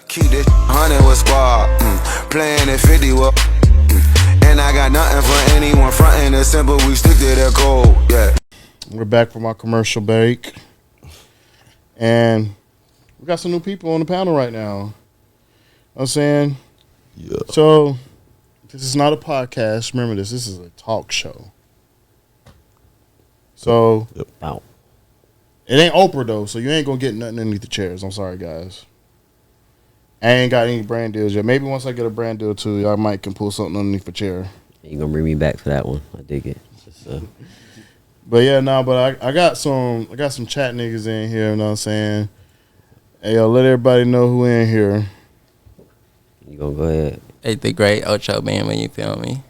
Keep this 100 with squad, playing at 50 with, and I got nothing for anyone frontin'. It's simple, we stick to the code, yeah. We're back from our commercial break, and we got some new people on the panel right now. You know what I'm saying? Yeah. So, this is not a podcast. Remember this. This is a talk show. So, Wow. It ain't Oprah, though, so you ain't going to get nothing underneath the chairs. I'm sorry, guys. I ain't got any brand deals yet. Maybe once I get a brand deal, too, I might can pull something underneath the chair. You gonna bring me back for that one? I dig it. But yeah, but I got some chat niggas in here, you know what I'm saying? Hey, yo, let everybody know who in here. You gonna go ahead? Hey, the great Ocho man, when you feel me.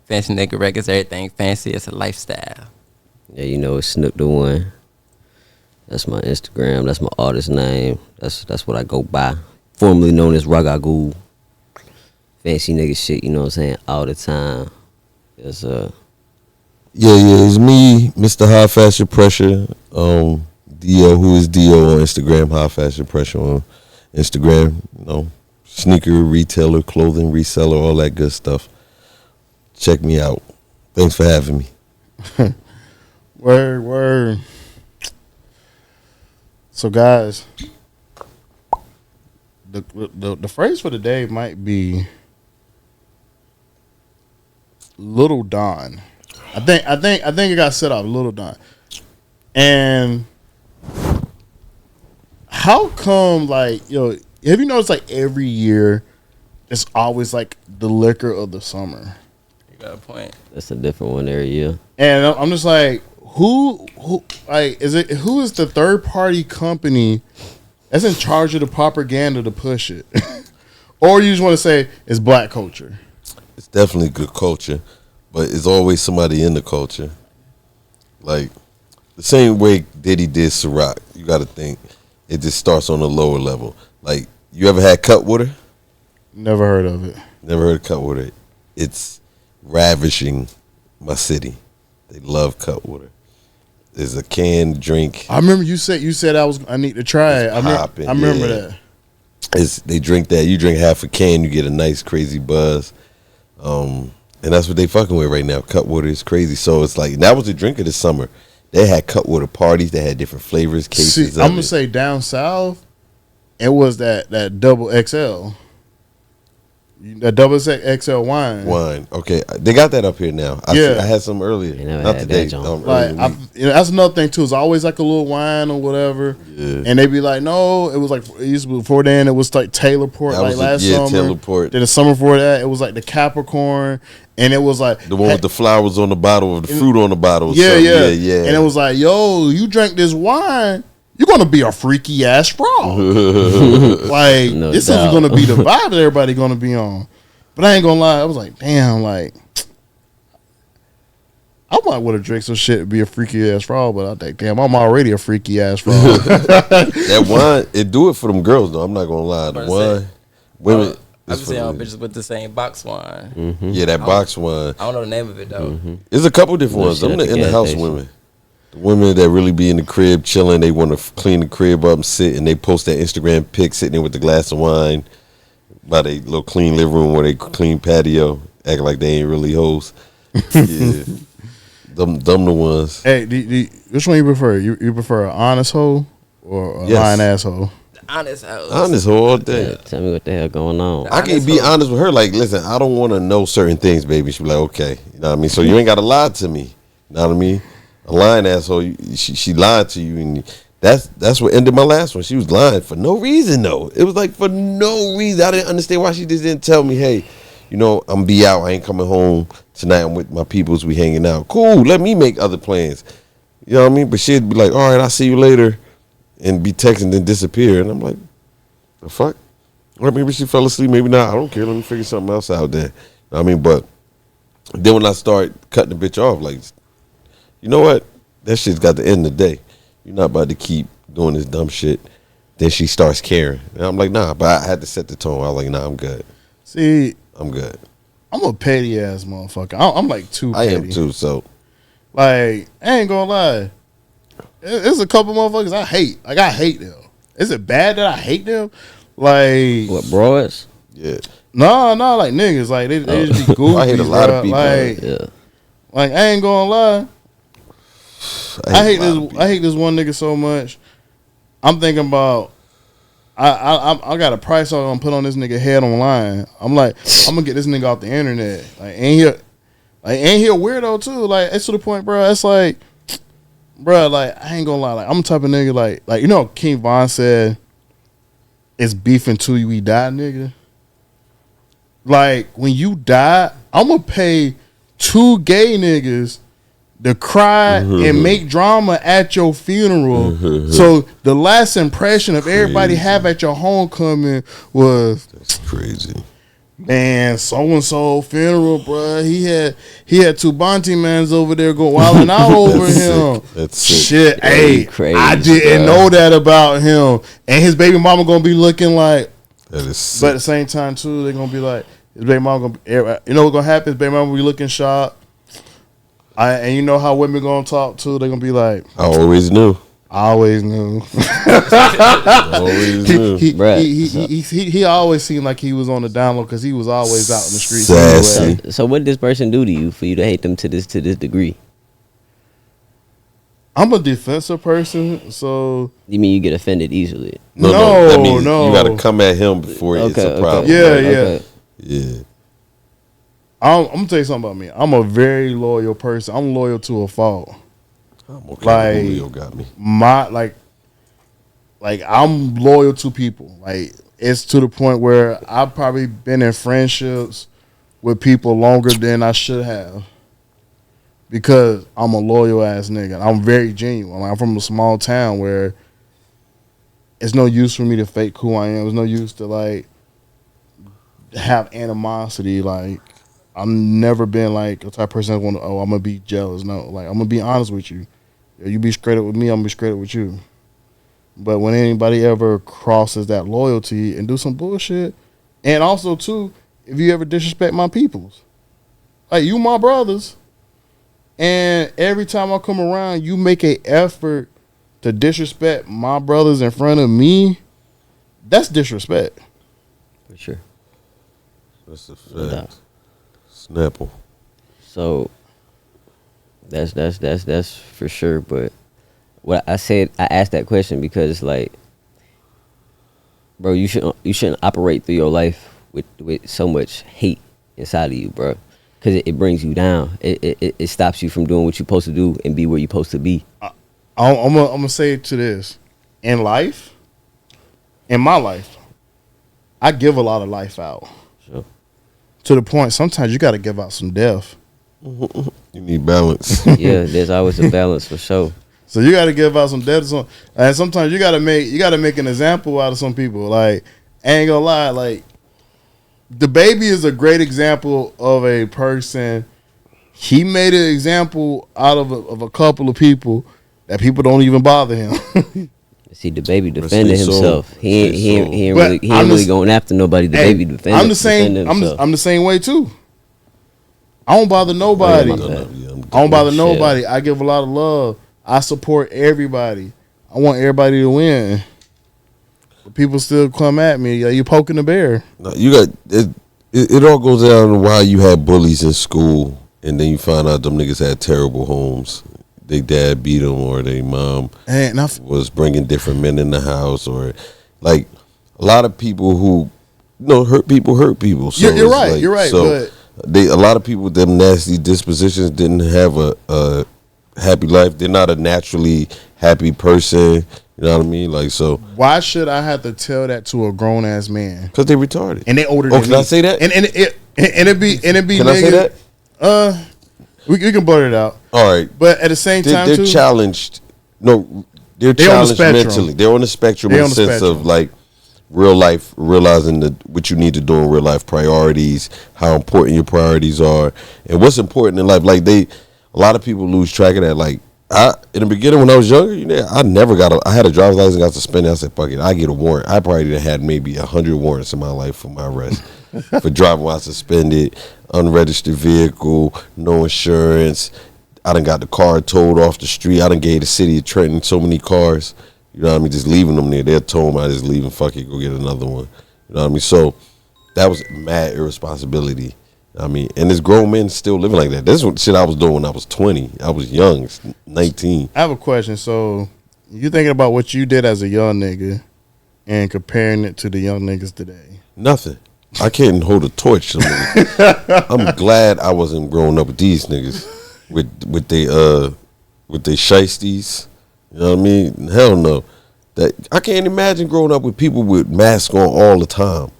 Fancy nigga records, everything fancy. It's a lifestyle. Yeah, you know it's Snook the One. That's my Instagram. That's my artist name. That's what I go by. Formerly known as Ragagoo. Fancy nigga shit, you know what I'm saying? All the time. It's Yeah, it's me, Mr. High Fashion Pressure. Dio, who is Dio on Instagram, High Fashion Pressure on Instagram. You know, sneaker retailer, clothing reseller, all that good stuff. Check me out. Thanks for having me. Word. So guys, the phrase for the day might be Little Don. I think it got set up Little Don. And how come, like, yo, have you noticed, like, every year it's always like the liquor of the summer? You got a point. That's a different one every year. And I'm just like, who is the third party company that's in charge of the propaganda to push it? Or you just want to say it's black culture? It's definitely good culture, but it's always somebody in the culture. Like, the same way Diddy did Ciroc, you got to think it just starts on a lower level. Like, you ever had Cutwater? Never heard of it. Never heard of Cutwater. It's ravishing my city. They love Cutwater. There's a canned drink. I remember you said I need to try it. I remember that. They drink that. You drink half a can, you get a nice crazy buzz. And that's what they fucking with right now. Cutwater is crazy. So it's like, that was the drink of the summer. They had Cutwater parties. They had different flavors, cases. See, I'm gonna say down south, it was that double XL. That double XL wine. Okay. They got that up here now. I had some earlier. Not had today. Like, that's another thing too. It's always like a little wine or whatever. Yeah. And they be like, no, it was like, it used to be before then, it was like Taylor Port, that like last summer. Taylor Port. Then the summer before that, it was like the Capricorn. And it was like the one with the flowers on the bottle, or the fruit on the bottle. Yeah. And it was like, yo, you drank this wine, you're gonna be a freaky ass frog. Like, no this doubt. Is gonna be the vibe that everybody gonna be on. But I ain't gonna lie, I was like, damn, like, I might want to drink some shit and be a freaky ass frog, but I think, damn, I'm already a freaky ass frog. That wine, it do it for them girls though. I'm not gonna lie. The wine, women. I've been seeing all bitches with the same box wine. Mm-hmm. Yeah, that box wine. I don't know the name of it though. Mm-hmm. There's a couple different ones. I'm the in the house women. The women that really be in the crib chilling, they want to clean the crib up and sit, and they post that Instagram pic sitting there with the glass of wine by their little clean living room or they clean patio, acting like they ain't really hoes. Yeah, them the ones. Hey, which one you prefer? You prefer an honest hoe or a lying asshole? Honest hoe. Honest hoe all day. Yeah, tell me what the hell going on. I can be honest with her. Like, listen, I don't want to know certain things, baby. She be like, okay, you know what I mean. So you ain't got to lie to me. You know what I mean? A lying asshole, she lied to you, and that's what ended my last one. She was lying for no reason, though. It was like for no reason. I didn't understand why she just didn't tell me, hey, you know, I'm be out. I ain't coming home tonight. I'm with my peoples. We hanging out. Cool. Let me make other plans. You know what I mean? But she'd be like, all right, I'll see you later, and be texting and disappear. And I'm like, the fuck? Or maybe she fell asleep. Maybe not. I don't care. Let me figure something else out there. You know what I mean? But then when I start cutting the bitch off, like, you know what? That shit's got to end the day. You're not about to keep doing this dumb shit. Then she starts caring. And I'm like, nah. But I had to set the tone. I was like, nah, I'm good. See, I'm good. I'm a petty ass motherfucker. I'm like too petty. I am too, so. Like, I ain't gonna lie. There's a couple motherfuckers I hate. Like, I hate them. Is it bad that I hate them? Like What, broads? Yeah. no, like niggas. Like they just be goofy. I hate a lot of people. Like, Yeah. like I ain't gonna lie. I hate a lot of people. this. I hate this one nigga so much. I'm thinking about. I got a price I'm gonna put on this nigga head online. I'm like, I'm gonna get this nigga off the internet. Like, ain't he a weirdo too? Like, it's to the point, bro. It's like, bro, like I ain't gonna lie. Like, I'm the type of nigga like you know, King Von said, "It's beef until we die, nigga." Like when you die, I'm gonna pay 2 gay niggas to cry and make drama at your funeral. So the last impression of everybody have at your homecoming was, That's crazy. man, so and so funeral, bro. He had 2 Bonte mans over there go wilding out over That's him. sick. That's sick. Shit, hey, crazy, I didn't bro. know that about him. And his baby mama gonna be looking like, That is sick. but at the same time too, they're gonna be like, his baby mama gonna be, you know what's gonna happen? His baby mama will be looking sharp. And you know how women gonna talk too? They're gonna be like, I always knew. I always knew. I always knew. He always seemed like he was on the down low because he was always out in the streets. Sassy. Anyway. So what did this person do to you for you to hate them to this degree? I'm a defensive person, so You mean you get offended easily? No, That means no. you got to come at him before it's a problem. Yeah, Right? yeah. Yeah. I'm gonna tell you something about me. I'm a very loyal person. I'm loyal to a fault. I'm okay. Like- Julio got me. Like I'm loyal to people. Like it's to the point where I've probably been in friendships with people longer than I should have because I'm a loyal ass nigga. I'm very genuine. Like, I'm from a small town where it's no use for me to fake who I am. There's no use to like have animosity. Like I've never been like a type of person that want to, oh, I'm gonna be jealous. No, like I'm gonna be honest with you. You be straight up with me, I'm gonna be straight up with you. But when anybody ever crosses that loyalty and do some bullshit, and also too, if you ever disrespect my peoples, like you my brothers, and every time I come around, you make an effort to disrespect my brothers in front of me, that's disrespect. For sure. That's a No doubt. fact. Snapple. So that's for sure. But what I said, I asked that question because like, bro, you shouldn't operate through your life with so much hate inside of you, bro. Because it brings you down. It stops you from doing what you're supposed to do and be where you're supposed to be. I'm gonna say it to this. In life, in my life, I give a lot of life out. Sure. To the point, sometimes you got to give out some death. You need balance. Yeah, there's always a balance for sure. So you got to give out some death, and sometimes you got to make an example out of some people. Like, I ain't gonna lie, like the baby is a great example of a person. He made an example out of a couple of people that people don't even bother him. See, the baby defending his soul. himself. He ain't But really I'm really just- going after nobody. The Hey, baby defending. I'm the same. defending I'm himself. the same way too. I don't bother nobody. Oh, yeah, my bad. I don't bother Shit. nobody. I give a lot of love. I support everybody. I want everybody to win. But people still come at me. Like, you poking the bear. No, you got it. It all goes down to why you had bullies in school, and then you find out them niggas had terrible homes. They dad beat them, or they mom And was bringing different men in the house, or like a lot of people who hurt people. So you're it's right. like- You're right. So a lot of people with them nasty dispositions didn't have a happy life. They're not a naturally happy person. You know what I mean? Like, so why should I have to tell that to a grown ass man? because they retarded. And they older Oh, than can me. I say that? And it be Can I say niggas- that? We can blur it out. All right. But at the same time, They're too, challenged. No, they're They on the challenged spectrum. mentally. They're on the spectrum They in on the the sense spectrum. of like real life, realizing what you need to do in real life, priorities, how important your priorities are, and what's important in life. Like a lot of people lose track of that. Like in the beginning when I was younger, I had a driver's license, got suspended. I said, fuck it, I get a warrant. I probably had maybe 100 warrants in my life for my arrest. For driving while suspended, unregistered vehicle, no insurance. I done got the car towed off the street. I done gave the city of Trenton so many cars. You know what I mean? Just leaving them there. They'll tell them I just leave and fuck it, go get another one. You know what I mean? So that was mad irresponsibility. I mean, and there's grown men still living like that. This is shit I was doing when I was 20. I was young, 19. I have a question. So you thinking about what you did as a young nigga and comparing it to the young niggas today? Nothing. I can't hold a torch to them niggas. I'm glad I wasn't growing up with these niggas with they shiesties. You know what I mean? Hell no. That I can't imagine growing up with people with masks on all the time.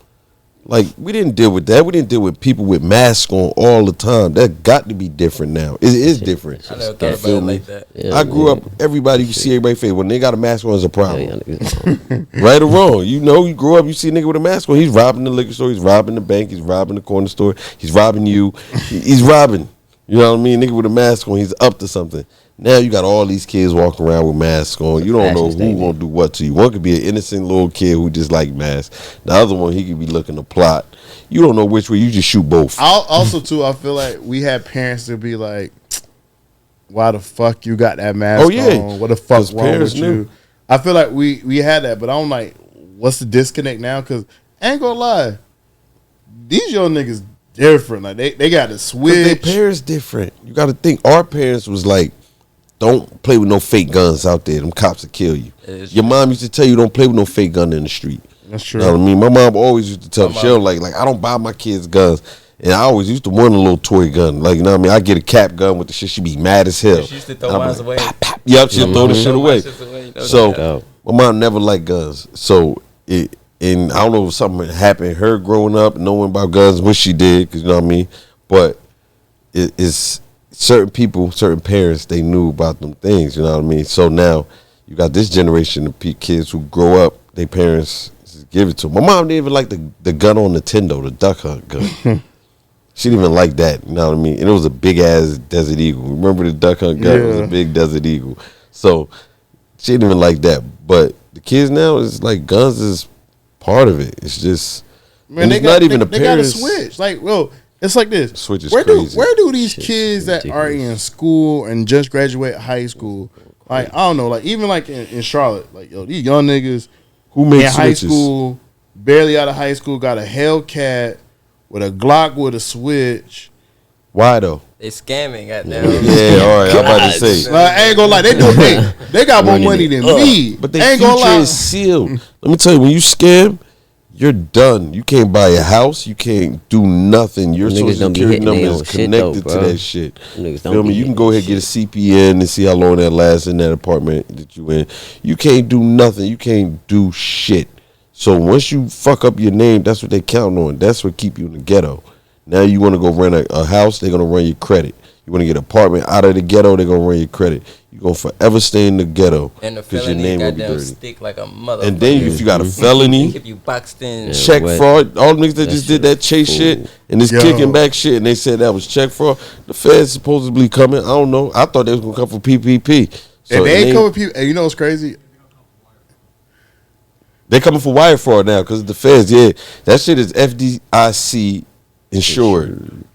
Like, we didn't deal with that. We didn't deal with people with masks on all the time. That got to be different now. It is different. I never thought about it like that. Yeah, I grew up, everybody, you see everybody face. When they got a mask on, it's a problem. Right or wrong. You know, you grow up, you see a nigga with a mask on. He's robbing the liquor store. He's robbing the bank. He's robbing the corner store. He's robbing you. He's robbing. You know what I mean? Nigga with a mask on, he's up to something. Now you got all these kids walking around with masks on. You don't know who gonna do what to you. One could be an innocent little kid who just like masks. The other one, he could be looking to plot. You don't know which way. You just shoot both. Also, too, I feel like we had parents to be like, "Why the fuck you got that mask on? What the fuck wrong with you?" I feel like we had that, but I'm like, what's the disconnect now? Because I ain't gonna lie, these young niggas different. Like they got to switch. Their parents different. You got to think. Our parents was like, don't play with no fake guns out there. Them cops will kill you. Your mom used to tell you don't play with no fake gun in the street. That's true. You know what I mean? My mom always used to tell me, she was like I don't buy my kids guns. And I always used to want a little toy gun. Like, you know what I mean? I get a cap gun with the shit. She be mad as hell. She used to throw mine away. Pop, pop. Yep, she'll throw the shit away. So, my mom never liked guns. So, and I don't know if something happened her growing up, knowing about guns, what she did, because you know what I mean? But it's certain people, certain parents, they knew about them things, you know what I mean? So now you got this generation of kids who grow up, their parents just give it to them. My mom didn't even like the gun on Nintendo, the Duck Hunt gun. She didn't even like that, you know what I mean? And it was a big ass Desert Eagle. Remember the Duck Hunt gun? Yeah. It was a big Desert Eagle. So she didn't even like that. But the kids now, it's like guns is part of it. It's just, man, they got to switch. Like, well, it's like this. Switch is crazy. Where do these kids that are in school and just graduate high school, like, I don't know, like even like in Charlotte, like, yo, these young niggas who make in high school, barely out of high school, got a Hellcat with a Glock with a switch. Why though? They scamming at them. Yeah, all right. I'm about to say. Like, I ain't gonna lie, they got more money than me. But their future is sealed. Let me tell you, when you scam, you're done. You can't buy a house. You can't do nothing. Your social security number is connected to that shit. Feel me? You can go ahead and get a CPN and see how long that lasts in that apartment that you in. You can't do nothing. You can't do shit. So once you fuck up your name, that's what they count on. That's what keep you in the ghetto. Now you want to go rent a house, they're going to run your credit. You want to get an apartment out of the ghetto, they're going to run your credit. You're going to forever stay in the ghetto because your name will be dirty. Stick like a mother. And then if you got a felony, if you boxed in, check fraud, all the niggas that just did that chase shit and this kicking back shit, and they said that was check fraud, the feds supposedly coming. I don't know. I thought they was going to come for PPP. So and they ain't coming for and you know what's crazy? They coming for wire fraud now because the feds. Yeah, that shit is FDIC insured.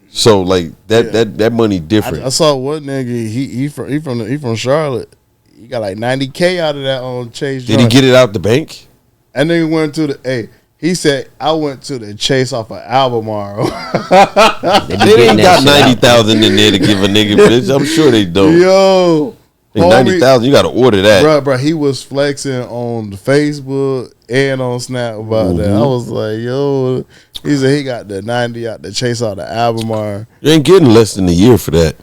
So like that money different. I saw one nigga. He from Charlotte. He got like $90K out of that on Chase. Did he get it out the bank? That nigga went to the He said I went to the Chase off of Albemarle. They ain't got 90,000 in there to give a nigga, bitch. I'm sure they don't. Yo. 90,000, you got to order that, bro. He was flexing on the Facebook and on Snap about that. I was like, yo, he said he got the 90 out the Chase out the Albemarle. You ain't getting less than a year for that.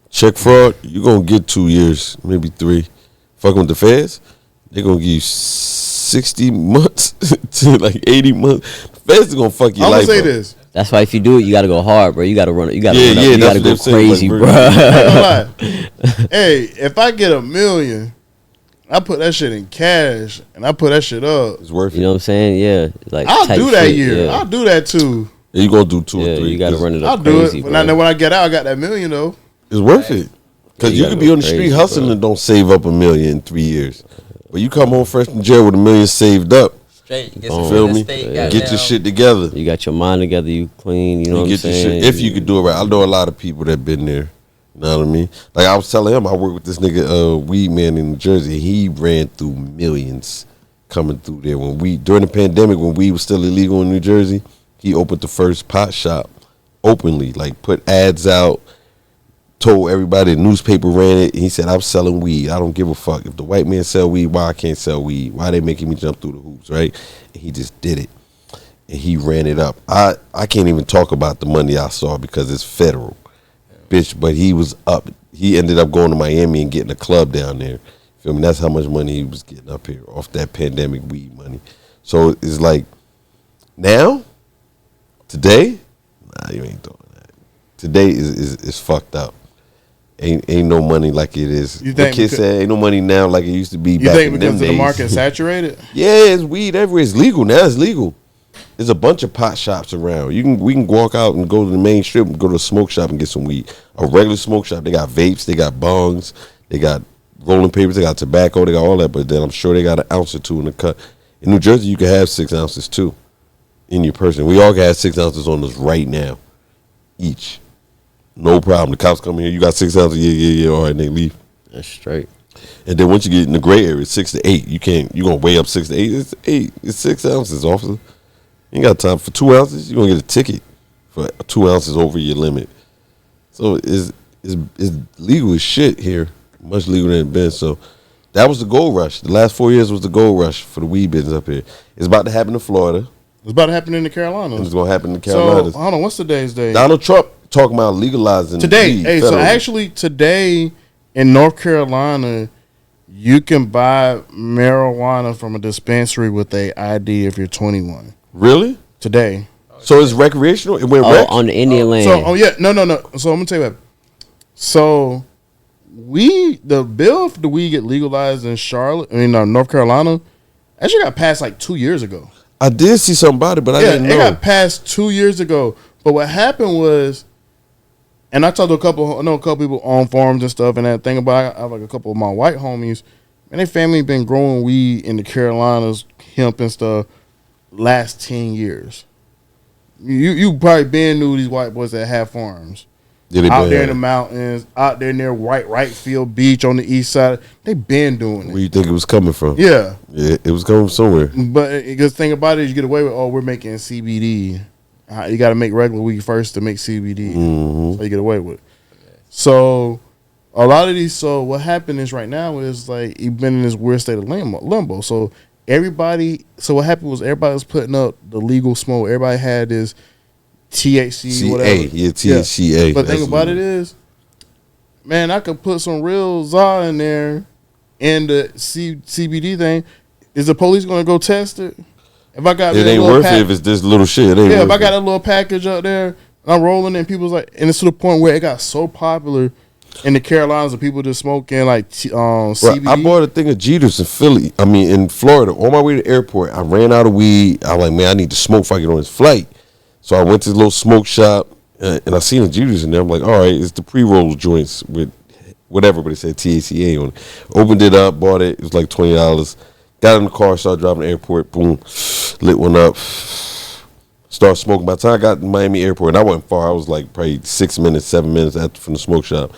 Check fraud, you gonna get 2 years, maybe 3. Fucking with the feds, they gonna give you 60 months to like 80 months. The feds are gonna fuck your life. I'm gonna say this. That's why if you do it, you gotta go hard, bro. You gotta run it. You gotta run up. You gotta go crazy, like, bro. Hey, if I get $1 million, I put that shit in cash and I put that shit up. It's worth it. You know what I'm saying? Yeah. Like I'll do that year. Yeah. I'll do that too. Yeah, you gonna do 2 or 3. You gotta run it up. I'll crazy, do it. When I get out, I got that $1 million though. It's worth it. Because you could be on the street hustling and don't save up $1 million in 3 years. But you come home fresh from jail with $1 million saved up. Straight, feel me? Get your shit together. You got your mind together. You clean. You know what I'm saying? Your shit, if you could do it right. I know a lot of people that been there. You know what I mean? Like I was telling him, I work with this nigga, weed man in New Jersey. He ran through millions coming through there. During the pandemic, when weed was still illegal in New Jersey, he opened the first pot shop openly, like put ads out, told everybody, the newspaper ran it. And he said, I'm selling weed. I don't give a fuck. If the white man sell weed, why I can't sell weed? Why they making me jump through the hoops, right? And he just did it. And he ran it up. I can't even talk about the money I saw because it's federal. Bitch, but he was up. He ended up going to Miami and getting a club down there. Feel me? That's how much money he was getting up here off that pandemic weed money. So it's like, now, today, nah, you ain't doing that. Today is fucked up. Ain't no money like it is. You think kids say ain't no money now like it used to be. You back think in because them days. The market saturated? Yeah, it's weed everywhere. It's legal now. It's legal. There's a bunch of pot shops around. We can walk out and go to the main strip and go to a smoke shop and get some weed. A regular smoke shop, they got vapes, they got bongs, they got rolling papers, they got tobacco, they got all that. But then I'm sure they got an ounce or two in the cut. In New Jersey, you can have 6 ounces too in your person. We all can have 6 ounces on us right now, each. No problem. The cops come in here, you got 6 ounces, yeah, all right, and they leave. That's straight. And then once you get in the gray area, it's 6 to 8. You gonna weigh up 6 to 8. It's 8. It's 6 ounces, officer. You ain't got time for 2 ounces. You're gonna get a ticket for 2 ounces over your limit. So it's legal as shit here, much legal than it's been. So that was the gold rush. The last 4 years was the gold rush for the weed business up here. It's about to happen in Florida. It's about to happen in the Carolinas. It's gonna happen in the Carolinas. So hold on, what's today's day? Donald Trump talking about legalizing today. Weed Hey, federally. so actually today in North Carolina, you can buy marijuana from a dispensary with a ID if you're 21. Really? Today. So it's recreational? It went rec? On the Indian land. So, no. So I'm gonna tell you what. So the bill for the weed get legalized in North Carolina, actually got passed like 2 years ago. I did see something about it, but I didn't know. It got passed 2 years ago. But what happened was, and I talked to a couple people on farms and stuff, and that thing about I have like a couple of my white homies, and their family been growing weed in the Carolinas, hemp and stuff, last 10 years. You probably been knew these white boys that have farms. Out there in the mountains, out there near Wright Field Beach on the east side. They been doing it. Where you think it was coming from? Yeah. Yeah, it was coming from somewhere. But the good thing about it is you get away with, we're making CBD. You got to make regular weed first to make CBD. Mm-hmm. So you get away with it. So a lot of these, so what happened is right now is like you've been in this weird state of limbo. So what happened was everybody was putting up the legal smoke. Everybody had this THC, whatever. Yeah, THCA. But the thing about it is, man, I could put some real ZA in there and the CBD thing. Is the police going to go test it? If I got it ain't worth it if it's this little shit. If I got a little package up there, and I'm rolling it, and people's like, and it's to the point where it got so popular in the Carolinas and people just smoking like CBD. I bought a thing of Jeters in Florida. On my way to the airport, I ran out of weed. I was like, man, I need to smoke before I get on this flight. So I went to this little smoke shop, and I seen the Jeters in there. I'm like, all right, it's the pre-roll joints with whatever, but it said THCA on it. Opened it up, bought it. It was like $20. Got in the car, started driving to the airport. Boom, lit one up. Started smoking. By the time I got to Miami airport, and I wasn't far. I was like probably 7 minutes from the smoke shop.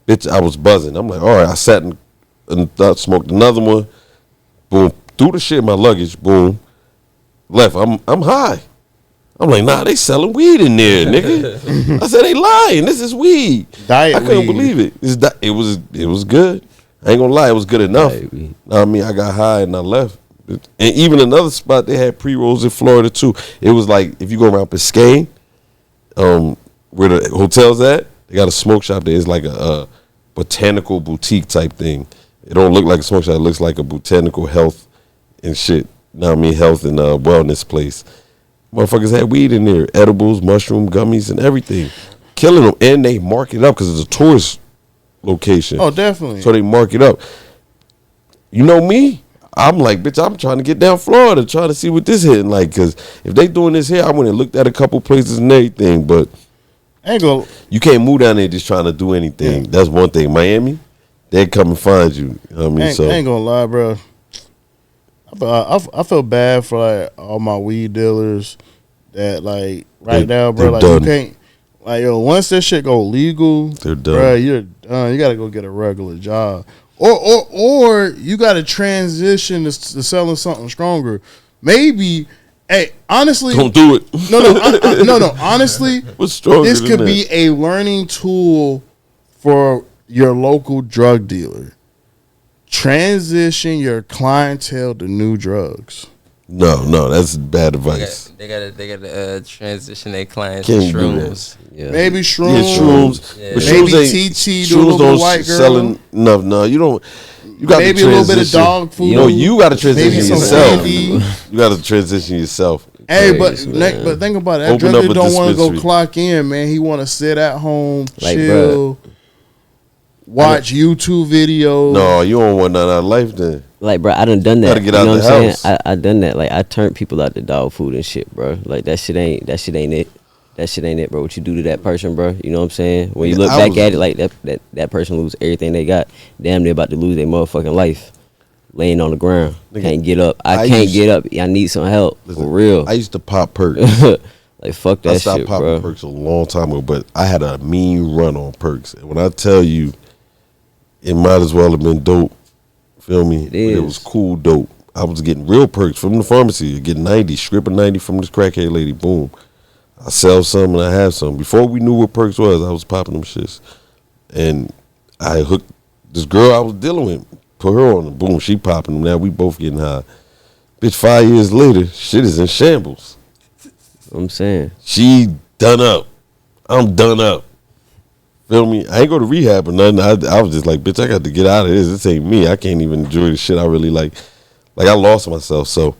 Bitch, I was buzzing. I'm like, all right. I sat and smoked another one. Boom, threw the shit in my luggage. Boom, left. I'm high. I'm like, nah, they selling weed in there, nigga. I said, they lying. This is weed. I couldn't believe it. It was good. I ain't gonna lie, it was good enough. I mean, I got high and I left. And even another spot, they had pre-rolls in Florida too. It was like, if you go around Biscayne, where the hotel's at, they got a smoke shop there. It's like a botanical boutique type thing. It don't look like a smoke shop. It looks like a botanical health and shit. Health and wellness place. Motherfuckers had weed in there, edibles, mushroom, gummies, and everything. Killing them. And they mark it up because it's a tourist location. Oh, definitely. So they mark it up. You know me? I'm like, bitch, I'm trying to get down Florida, trying to see what this hitting like. Because if they doing this here, I went and looked at a couple places and everything. But you can't move down there just trying to do anything. Yeah. That's one thing. Miami, they come and find you. You know what I mean? I ain't gonna lie, bro. I feel bad for like all my weed dealers that like right now, bro. Like done. You can't. Like, yo, once that shit go legal, They're done. bruh, you're done. You gotta go get a regular job, or you gotta transition to selling something stronger. Maybe, hey, honestly, Don't do it. no. Honestly, What's stronger this than could that? be a learning tool for your local drug dealer. Transition your clientele to new drugs. No, that's bad advice. They gotta transition their clients Can't to do shrooms. Yeah. Maybe Yeah, shrooms. shrooms. Yeah. But Maybe shrooms ain't- TT, do a little bit of white girl. selling enough. No, you don't. You got Maybe to a little bit of transition. dog food. No, you got to transition Maybe some yourself. candy. You got to transition yourself. Hey, Crazy, man. but think about it. That Open drug up dealer a don't want to go dispensary. clock in, man. He want to sit at home, Like, chill, watch YouTube videos. No, you don't want none out of life then. Like, bro, I done that. Gotta get you out know the what I'm house. saying? I done that. Like, I turned people out to dog food and shit, bro. Like, that shit ain't it. That shit ain't it, bro. What you do to that person, bro? You know what I'm saying? When you Yeah, look I back was- at it, like that person lose everything they got. Damn, they're about to lose their motherfucking life. Laying on the ground, Nigga, can't get up. I I can't used- get up. I need some help Listen, for real. I used to pop perks. Like, fuck I that stopped shit, popping bro. perks a long time ago, but I had a mean run on perks. And when I tell you, it might as well have been dope. Feel me? It But it is. was cool dope. I was getting real perks from the pharmacy. Getting 90, stripping 90 from this crackhead lady. Boom. I sell some and I have some. Before we knew what perks was, I was popping them shits. And I hooked this girl I was dealing with, put her on them. Boom, she popping them. Now we both getting high. Bitch, 5 years later, shit is in shambles. I'm saying. She done up. I'm done up. Feel me? I ain't go to rehab or nothing. I was just like, bitch, I got to get out of this. This ain't me. I can't even enjoy the shit I really like. Like, I lost myself. So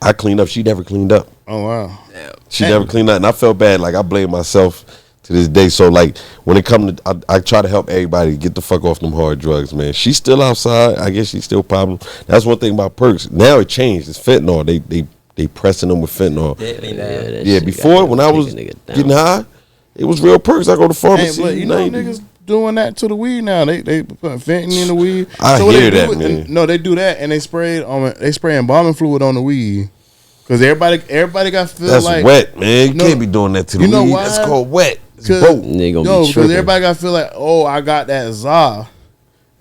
I cleaned up. She never cleaned up. Oh wow. Damn. She never cleaned up. And I felt bad. Like, I blame myself to this day. So, like, when it come to, I try to help everybody get the fuck off them hard drugs, man. She's still outside. I guess she's still popping. That's one thing about perks. Now it changed. It's fentanyl. They pressing them with fentanyl. Deadly now. that Yeah, shit before goddamn when I take was a nigga down. getting high, it was real perks. I go to Hey, pharmacy. but you know 90. niggas doing that to the weed now. They put fentanyl in the weed. I what hear they that, do, man. No, they do that and they spray embalming fluid on the weed. Cause everybody got feel That's like wet, man. You No, can't be doing that to the you know weed. why? That's called wet. It's Cause- boat. Nigga gonna no, be because tripping. everybody got to feel like, oh, I got that za.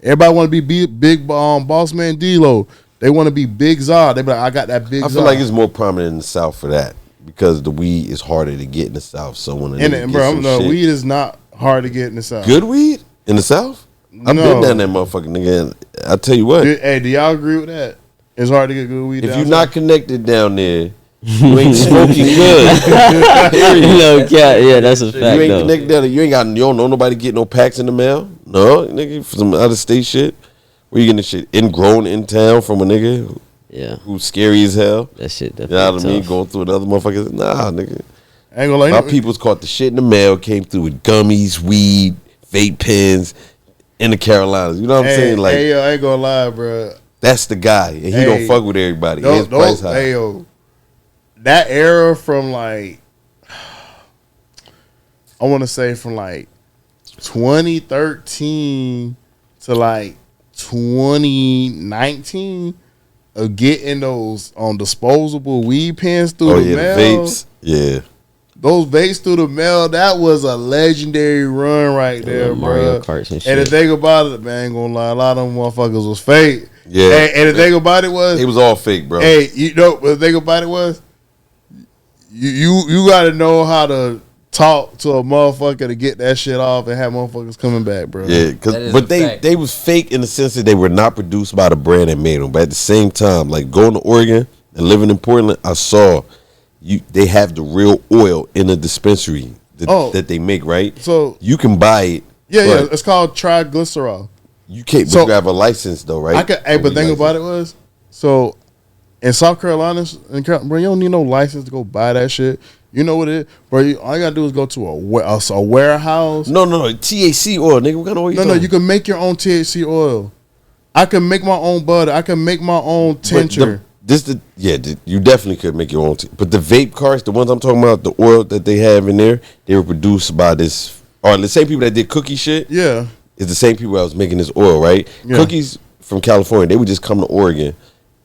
Everybody want to be big boss man D-Lo. They want to be big za. They be like, I got that big I za. feel like it's more prominent in the South for that because the weed is harder to get in the South. So when a nigga and gets bro, some no, shit- weed is not hard to get in the South. good weed in the South. I've No. been down that motherfucking nigga. And I tell you what, Hey, do y'all agree with that? It's hard to get good weed. if down you're south? not connected down there, you ain't smoking good. No, yeah, that's a You fact ain't though. connected down there. You don't know nobody getting no packs in the mail. No, nigga, for some out of state shit. Where you getting this shit? Ingrown in town from a nigga Yeah, who's scary as hell. that shit You know what I mean? definitely tough. Going through another motherfucker. Nah, nigga. I ain't gonna lie. My people's caught the shit in the mail, came through with gummies, weed, vape pens in the Carolinas. You know what I'm saying? Like, hey, yo, I ain't gonna lie, bro. that's the guy. And he Hey, don't fuck with everybody. And his price high. Hey, yo, that era from like, I want to say from like 2013 to like 2019 of getting those on disposable weed pens through Oh, the yeah, mail. the vapes. Yeah. Those vapes through the mail, that was a legendary run right there, Mario bro. Karts and And the shit. thing about it, man, I ain't gonna lie, a lot of them motherfuckers was fake. Yeah. And the thing about it was, It was all fake, bro. hey, you know, but the thing about it was, you got to know how to talk to a motherfucker to get that shit off and have motherfuckers coming back, bro. Yeah, That is but a they fact. they was fake in the sense that they were not produced by the brand that made them. But at the same time, like going to Oregon and living in Portland, I saw they have the real oil in a dispensary that they make, right? So you can buy it. yeah, but it's called triglycerol. you can't. But So- you have a license though, right? I could, hey, but the thing about it was, so in South Carolina, bro, you don't need no license to go buy that shit. You know what it is, bro? All you gotta do is go to a warehouse. No, THC oil, nigga. What kind of oil? No, you can make your own THC oil. I can make my own butter. I can make my own tincture. You definitely could make your own. But the vape carts, the ones I'm talking about, the oil that they have in there, they were produced by this, or the same people that did cookie shit. Yeah. It's the same people that was making this oil, right? Yeah. Cookies from California, they would just come to Oregon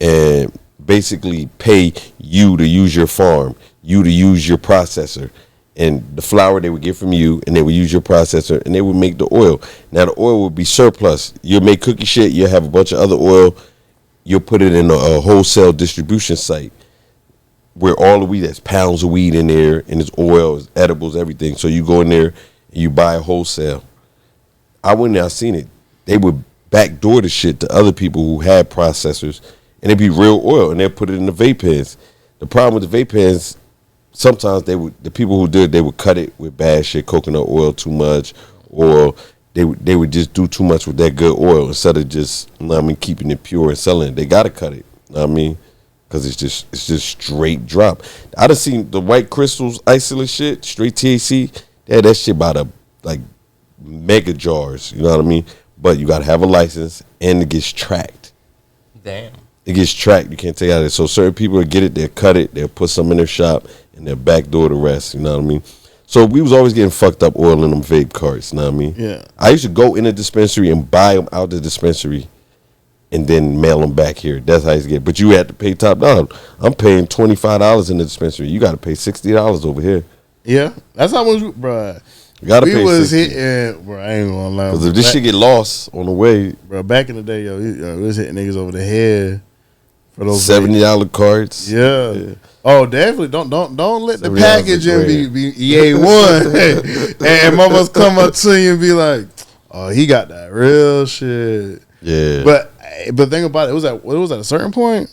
and basically pay you to use your farm, you to use your processor, and the flour they would get from you, and they would use your processor, and they would make the oil. Now the oil would be surplus. You'll make cookie shit. You'll have a bunch of other oil. You'll put it in a wholesale distribution site where all the weed, that's pounds of weed in there, and it's oil, it's edibles, everything. So you go in there and you buy a wholesale. I went there, I seen it. They would backdoor the shit to other people who had processors, and it'd be real oil, and they'd put it in the vape pens. The problem with the vape pens, sometimes the people who did, they would cut it with bad shit, coconut oil too much, or they would just do too much with that good oil instead of just, keeping it pure and selling it. They gotta cut it, because it's just straight drop. I done seen the white crystals isolate shit, straight THC. They had that shit by the like mega jars, you know what I mean? But you gotta have a license, and it gets tracked. Damn. It gets tracked. You can't take it out of it. So certain people will get it, they'll cut it, they'll put some in their shop, and they'll backdoor the rest, you know what I mean? So we was always getting fucked up oil in them vape carts, you know what I mean? Yeah. I used to go in a dispensary and buy them out the dispensary and then mail them back here. That's how I used to get. But you had to pay top dollar. I'm paying $25 in the dispensary. You got to pay $60 over here. Yeah, that's how much, bruh. You got to pay We was $60. hitting, bro. I ain't gonna lie. Because if this shit get lost on the way, bro, back in the day, we was hitting niggas over the head for those $70 carts. Yeah. Oh, definitely. Don't let the $70 packaging be EA1. and motherfuckers come up to you and be like, "Oh, he got that real shit." Yeah. But think about it. It was at a certain point.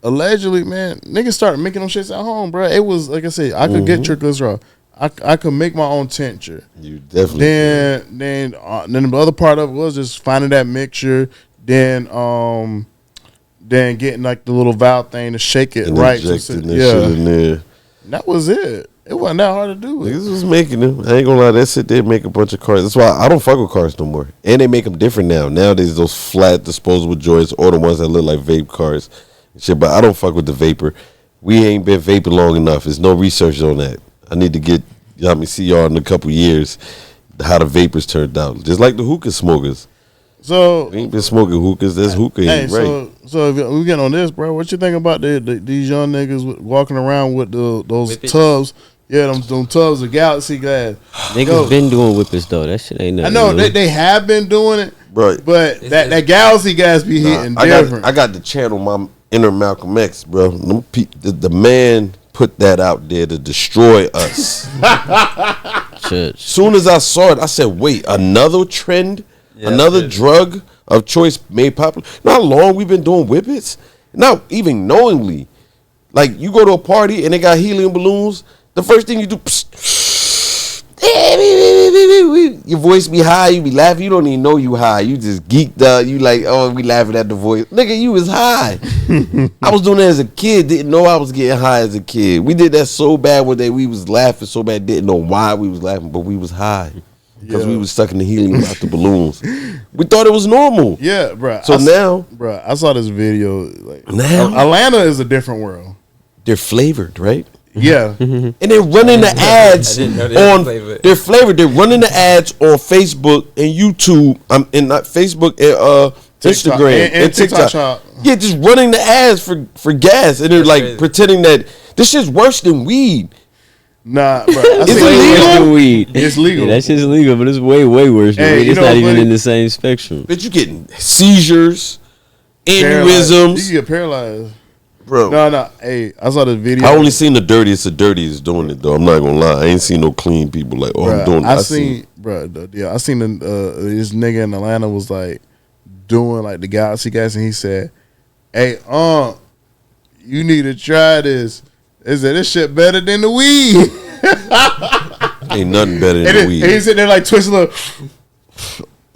Allegedly, man, niggas started making them shits at home, bro. It was like I said, I could get triglycerol. I could make my own tincture. You definitely. Then the other part of it was just finding that mixture. Then getting like the little valve thing to shake it and right. injecting that shit in there. That was it. It wasn't that hard to do. Niggas was making them. I ain't gonna lie, they sit there and make a bunch of cars. That's why I don't fuck with cars no more. And they make them different now. Nowadays, those flat disposable joints or the ones that look like vape cars and shit. But I don't fuck with the vapor. We ain't been vaping long enough. There's no research on that. I need to get, see y'all in a couple years how the vapors turned out. Just like the hookah smokers. So we ain't been smoking hookahs. That's hookah ain't right. So if we get on this, bro, what you think about these young niggas walking around with those Whippets? Tubs? Yeah, them tubs of Galaxy glass. Niggas been doing whippets though. That shit ain't nothing. I know new. they have been doing it, Right. but that Galaxy gas be hitting different. I got to channel my inner Malcolm X, bro. The man put that out there to destroy us. Church. Soon as I saw it, I said, wait, another trend? Yeah, another yeah. drug of choice made popular? You know how long we've been doing whippets? Not even knowingly. Like, you go to a party and they got helium balloons, the first thing you do, your voice be high, you be laughing, you don't even know you high, you just geeked up, you like, oh, we laughing at the voice. Nigga, you was high. I was doing that as a kid, didn't know I was getting high as a kid. We did that so bad one day, we was laughing so bad, didn't know why we was laughing, but we was high. Because we was stuck in the helium out the balloons. We thought it was normal. Yeah, bro. So now, bro, I saw this video. Like, now Atlanta is a different world. they're flavored, right? Yeah, And they're running the ads I didn't know they on. were flavored. They're flavored. They're running the ads on Facebook and YouTube. And not Facebook and TikTok, Instagram and TikTok shop. Yeah, just running the ads for gas, and they're That's like crazy. pretending that this shit's worse than weed. nah, bro. Is it Way worse legal? than weed. It's legal. Yeah, that shit's legal, but it's way worse than Hey, weed. you It's know not what, even buddy? in the same spectrum. But you getting seizures, Paralyzed. aneurysms, You get paralyzed. bro. No. Hey, I saw this video. I only seen the dirtiest of dirtiest doing it though. I'm not gonna lie. I ain't seen no clean people like, oh, I'm doing. I seen this nigga in Atlanta was like doing like the Galaxy gas, and he said, "Hey, you need to try this." Is that this shit better than the weed? Ain't nothing better than and weed. he's sitting there like twisting up.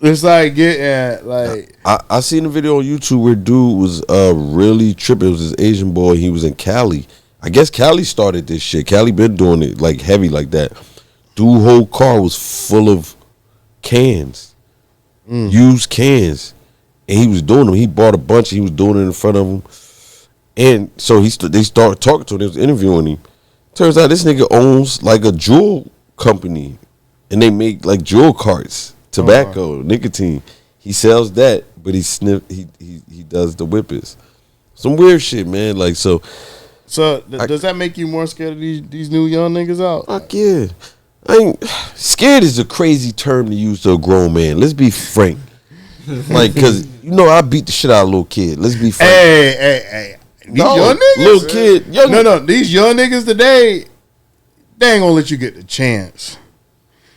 It's like getting like I seen a video on YouTube where dude was really tripping. It was this Asian boy. He was in Cali. I guess Cali started this shit. Cali been doing it like heavy like that. Dude whole car was full of cans, used cans, and he was doing them. He bought a bunch. He was doing it in front of him, and so they started talking to him. They was interviewing him. Turns out this nigga owns like a jewel company, and they make like jewel carts. Tobacco, nicotine. He sells that, but he does the whippets. Some weird shit, man. Like so So does that make you more scared of these new young niggas out? Fuck yeah. I ain't scared is a crazy term to use to a grown man. Let's be frank. Like, cause I beat the shit out of a little kid. Let's be frank. Hey. These young niggas? Little kid. No. These young niggas today, they ain't gonna let you get the chance.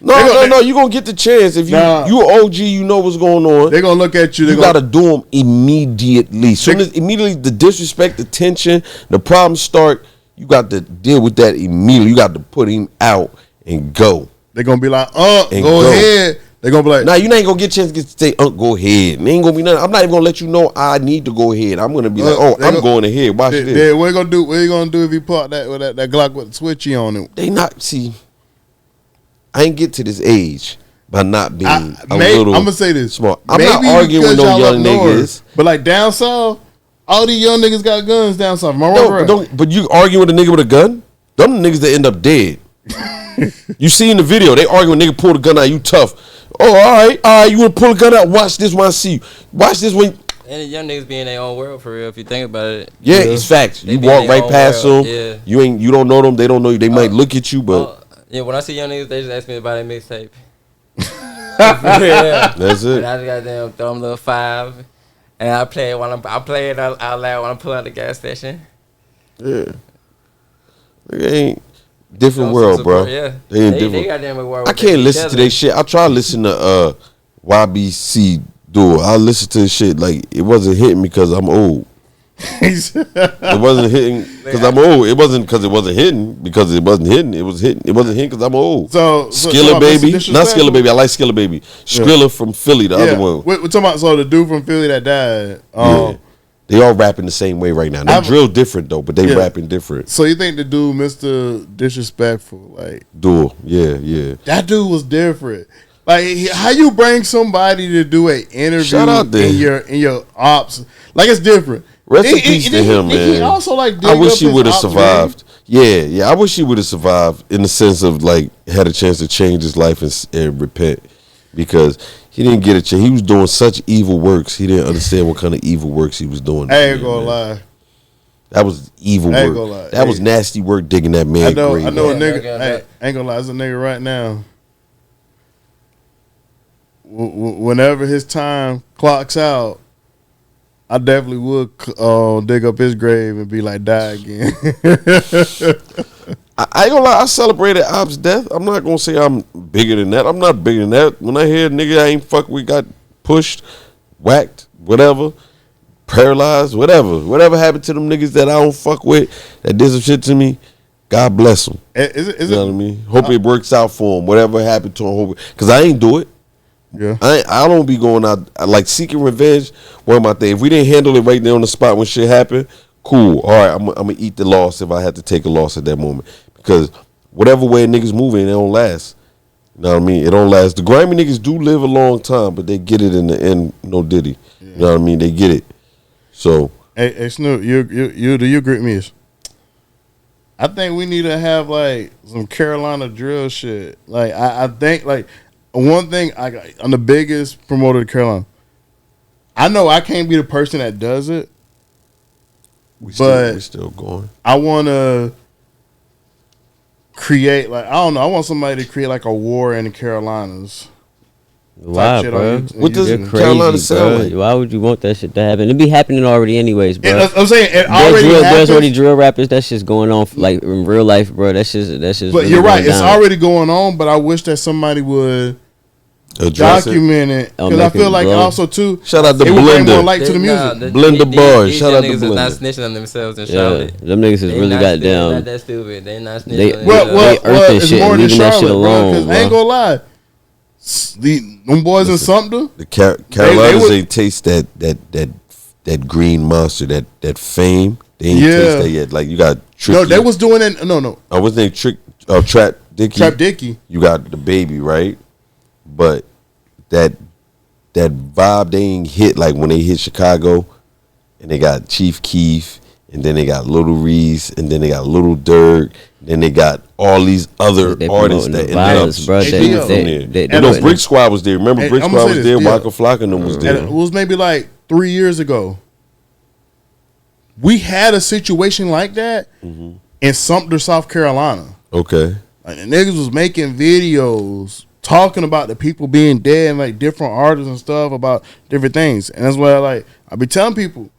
No. You gonna get the chance if you OG. You know what's going on. They gonna look at you. You gotta do them immediately. Soon as immediately the disrespect, the tension, the problems start, you got to deal with that immediately. You got to put him out and go. They gonna be like, go ahead. They gonna be like, nah, you ain't gonna get a chance to say, go ahead. And ain't gonna be nothing. I'm not even gonna let you know I need to go ahead. I'm gonna be I'm going ahead. Watch this. What you gonna do if you put that Glock with the switchy on it? They not see. I ain't get to this age by not being little. I'm gonna say this. Smart. I'm not arguing with no young niggas. But like down south, all these young niggas got guns down south. But you arguing with a nigga with a gun? Them the niggas that end up dead. You see in the video, they arguing, nigga pull the gun out, you tough. Oh, all right, you wanna pull the gun out? Watch this when I see you. Watch this when. And the young niggas be in their own world for real. If you think about it. Yeah, it's facts. You walk right past them. Yeah. You don't know them. They don't know you. They might look at you, but when I see young niggas, they just ask me about their mixtape. Yeah. That's it. And I just goddamn throw them a little 5, and I play it out loud when I'm pulling out the gas station. Yeah. They ain't. Different world, bro. Yeah, they ain't different. They goddamn world. I can't listen to their shit. I try to listen to YBC Duel. I listen to shit like it wasn't hitting me because I'm old. It wasn't hitting because I'm old. It wasn't because it wasn't hitting because it wasn't hitting. It was hitting. It wasn't hitting because I'm old. So Skilla Baby, not Skilla Baby. I like Skilla Baby. Skrilla from Philly, the other one. We're talking about the dude from Philly that died. Yeah. They all rapping the same way right now. They drill different though, but they rapping different. So you think the dude, Mr. Disrespectful, like Duel? Yeah. That dude was different. Like how you bring somebody to do an interview in your ops? Like it's different. Rest in peace to him, man. He also I wish he would have survived. Yeah. I wish he would have survived in the sense of like had a chance to change his life and repent because. He didn't get a chance. He was doing such evil works. He didn't understand what kind of evil works he was doing. I ain't gonna lie. That was evil work. That was nasty work digging that man grave. I know a nigga. I ain't gonna lie. There's a nigga right now. Whenever his time clocks out, I definitely would dig up his grave and be like, die again. I ain't gonna lie, I celebrated Ops' death. I'm not gonna say I'm bigger than that. I'm not bigger than that. When I hear a nigga I ain't fuck with got pushed, whacked, whatever, paralyzed, whatever happened to them niggas that I don't fuck with, that did some shit to me, God bless them. You know what I mean? Hope it works out for them. Whatever happened to them, because I ain't do it. Yeah, I don't be going out like seeking revenge. One of my things. If we didn't handle it right there on the spot when shit happened, cool. All right, I'm gonna eat the loss if I had to take a loss at that moment. Because whatever way niggas moving, it don't last. You know what I mean? It don't last. The grimy niggas do live a long time, but they get it in the end. No Diddy. Yeah. You know what I mean? They get it. So hey Snoop, you do you agree with me? I think we need to have like some Carolina drill shit. Like I think like one thing I'm the biggest promoter of Carolina. I know I can't be the person that does it. We still going. I want to create like I don't know. I want somebody to create like a war in the Carolinas. Why, bro? What does Carolina sound like? Why would you want that shit to happen? It be happening already, anyways, bro. I'm saying it already happens. There's already drill rappers. That shit's going on like in real life, bro. That's just. But really you're right. It's already going on. But I wish that somebody would document it because I feel like also too. Shout out to Blender. More light to the music. Blender boys. Shout out to Blender. Not snitching on themselves in Charlotte. Them niggas is really goddamn. Not that stupid. They not snitching. They earth this shit, leaving that shit alone. I ain't gonna lie. Them boys in Sumter, the Carolinas ain't taste that green monster, that fame. They ain't taste that yet. Like you got Tricky. No, they was doing it. No. I was named Trap Dicky. Trap Dicky. You got the baby, right? But that vibe they ain't hit like when they hit Chicago, and they got Chief Keef, and then they got Little Reese, and then they got Little Durk. Then they got all these other artists that ended up from there. You know, Brick Squad was there. Remember, Brick Squad was there. Waka Flocka and them was there. And it was maybe like 3 years ago. We had a situation like that in Sumter, South Carolina. Okay. Like, the niggas was making videos talking about the people being dead and like different artists and stuff about different things. And that's why I be telling people,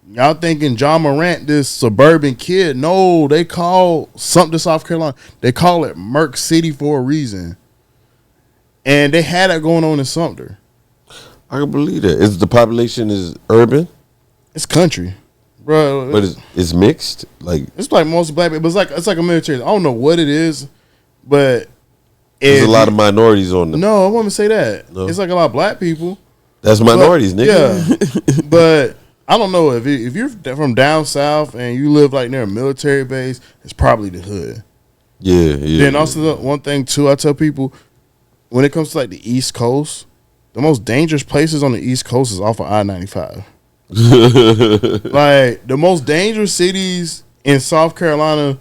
y'all thinking John Morant this suburban kid. No, they call Sumter, South Carolina, they call it Merck City for a reason. And they had that going on in Sumter. I can believe that. Is the population is urban? It's country. Bro, But it's mixed? Like it's like most black people, but it's like a military. I don't know what it is, but there's a lot of minorities on them. No, I wouldn't say that. No. It's like a lot of black people. That's minorities, nigga. Yeah. But I don't know if you're from down south and you live like near a military base, it's probably the hood. Yeah. Then also one thing too, I tell people, when it comes to like the East Coast, the most dangerous places on the East Coast is off of I-95. Like the most dangerous cities in South Carolina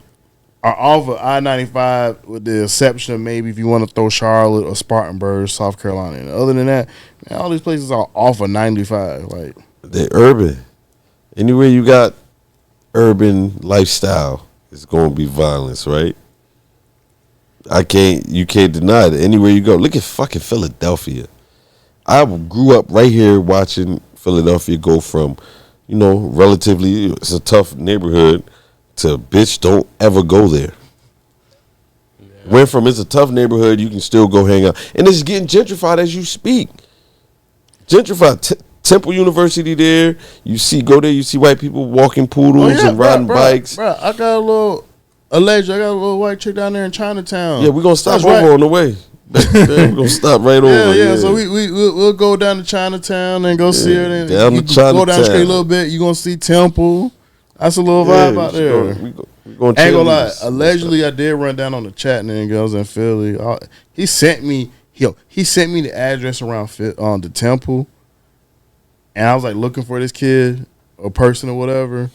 are off of I-95, with the exception of maybe if you want to throw Charlotte or Spartanburg, South Carolina. And other than that, man, all these places are off of 95. Like They're urban. Anywhere you got urban lifestyle, it's going to be violence, right? You can't deny it. Anywhere you go, look at fucking Philadelphia. I grew up right here watching Philadelphia go from, relatively, it's a tough neighborhood, to bitch, don't ever go there. Yeah. Went from it's a tough neighborhood, you can still go hang out. And it's getting gentrified as you speak. Gentrified. Temple University there, you see white people walking poodles and riding bikes. Bro, I got a little white chick down there in Chinatown. Yeah, we're going to stop over on the way. We're going to stop right over. Yeah, so we'll go down to Chinatown and go see her. And down to Chinatown. Go down the street a little bit, you're going to see Temple. That's a little vibe out there. Ain't gonna lie. Allegedly, I did run down on the chat niggas in Philly. He sent me the address around the Temple, and I was like looking for this kid or person or whatever.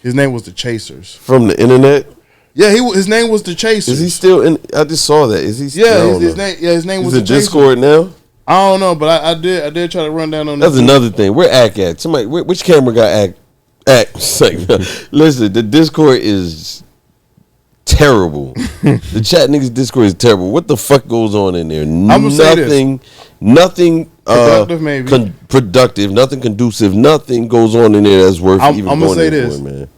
His name was the Chasers from the internet. Yeah, his name was the Chasers. Is he still in? I just saw that. Is he? Still, his name was the Chasers. Discord now. I don't know, but I did try to run down on. That's another thing. Where Ack at? Somebody, which camera got Ack? Listen, the Discord is terrible. The chat niggas Discord is terrible. What the fuck goes on in there? Nothing productive, maybe. Productive, nothing conducive, nothing goes on in there that's worth even going into it, man.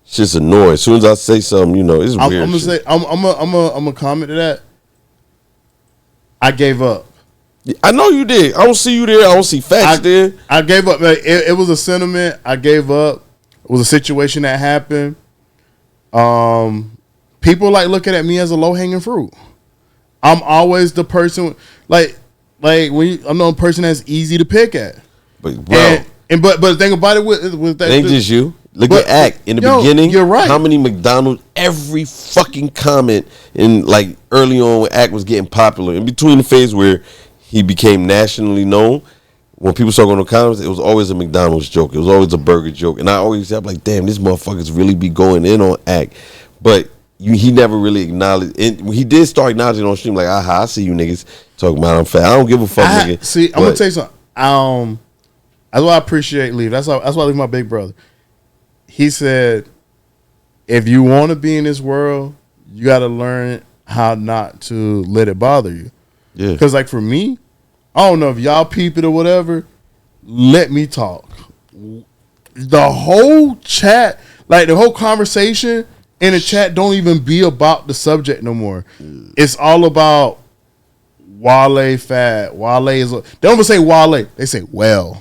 It's just annoying. As soon as I say something, it's weird. I'm gonna comment to that. I gave up. I know you did. I don't see you there. I don't see facts there. I gave up. It was a sentiment. I gave up. It was a situation that happened. People like looking at me as a low hanging fruit. I'm always the person like I'm the person that's easy to pick at. But bro, but the thing about it with that, it ain't just you. Look at Act in the beginning. You're right. How many McDonald's? Every fucking comment in like early on when Act was getting popular, in between the phase where he became nationally known, when people started going to comments, it was always a McDonald's joke. It was always a burger joke. And I always said, like, damn, these motherfuckers really be going in on Act. But he never really acknowledged. And he did start acknowledging on stream, like, I see you niggas talking about I'm fat. I don't give a fuck, nigga. See, I'm going to tell you something. That's why I appreciate Leave. That's why I leave my big brother. He said, if you want to be in this world, you got to learn how not to let it bother you. Yeah. Because, like, for me, I don't know if y'all peep it or whatever, let me talk. The whole chat, like, the whole conversation in the chat don't even be about the subject no more. It's all about Wale fat. Wale is... They don't even say Wale. They say, well...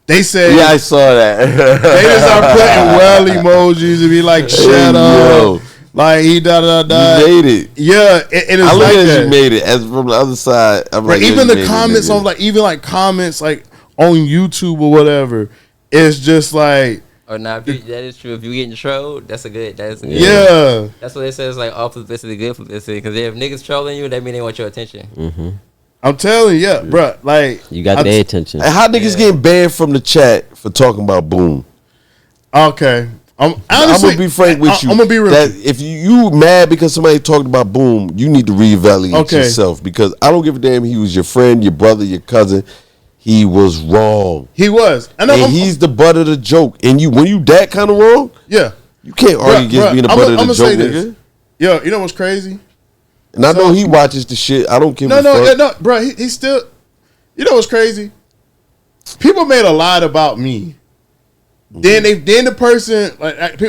They say, yeah, I saw that. They just start putting well emojis and be like, shut up. Like, he da. You made it. Yeah. And it's I look like at that. you made it. As from the other side, I'm like, even the comments on, like, comments, like, on YouTube or whatever, it's just like. Or not, that is true. If you getting trolled, that's a good. Yeah. That's what it says, like, all publicity, good publicity. Because if niggas trolling you, that mean they want your attention. Mm-hmm. I'm telling you, bro. Like, you got their attention. How niggas getting banned from the chat for talking about Boom? Okay, honestly, I'm gonna be frank with you. I'm gonna be real. That if you mad because somebody talked about Boom, you need to reevaluate yourself, because I don't give a damn. He was your friend, your brother, your cousin. he was wrong. He was. And he's the butt of the joke. And when you that kind of wrong, yeah, you can't argue against being the butt of the joke, nigga. Yo, you know what's crazy? And I know he watches the shit. I don't give a fuck. No, bro. He still. You know what's crazy? People made a lot about me. Then the person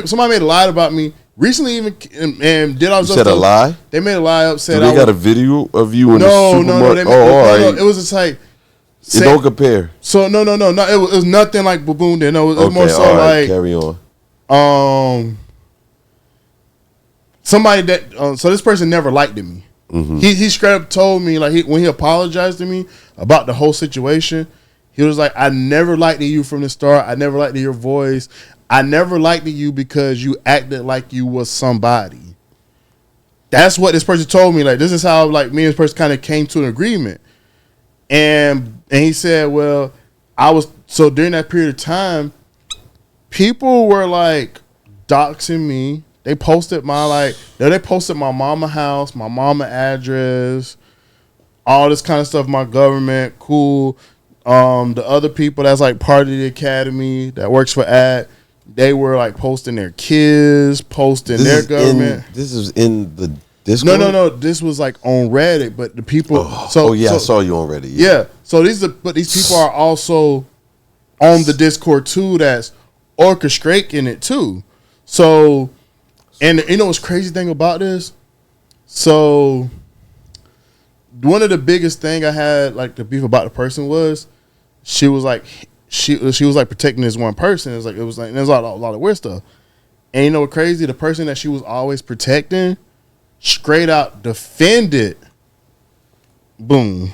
somebody made a lie about me recently, even and did all this. You said a lie? They made a lie up. Said they got a video of you in the supermarket. No. It was just like it don't compare. So no. It was nothing like Baboon did. No, it was more so right, like carry on. Somebody that so this person never liked me. Mm-hmm. He straight up told me like when he apologized to me about the whole situation. He was like, I never liked you from the start. I never liked your voice. I never liked you because you acted like you was somebody. That's what this person told me. Like, this is how like me and this person kind of came to an agreement. And he said, well, so during that period of time, people were like doxing me. They posted my mama house, my mama address, all this kind of stuff, my government, cool. The other people that's like part of the academy that works for ad, they were like posting their kids, posting their government. This is in the Discord? No. This was like on Reddit, but the people. I saw you on Reddit. Yeah. So these people are also on the Discord too. That's orchestrating it too. So, and you know what's crazy thing about this? So, one of the biggest thing I had like the beef about the person was. She was like protecting this one person. There's a lot of weird stuff. And you know what crazy? The person that she was always protecting straight out defended Boom.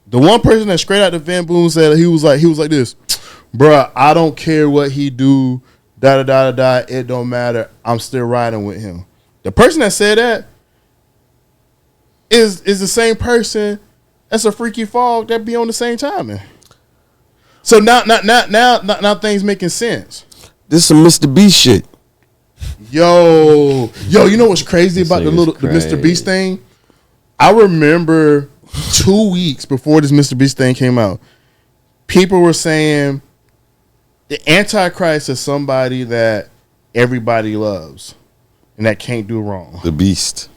The one person that straight out defended Boom said he was like this, bruh, I don't care what he do, it don't matter. I'm still riding with him. The person that said that is the same person that's a freaky fog that be on the same timing. So now things making sense. This is some Mr. Beast shit. Yo, you know what's crazy about the Mr. Beast thing? I remember 2 weeks before this Mr. Beast thing came out, people were saying the Antichrist is somebody that everybody loves and that can't do wrong. The Beast.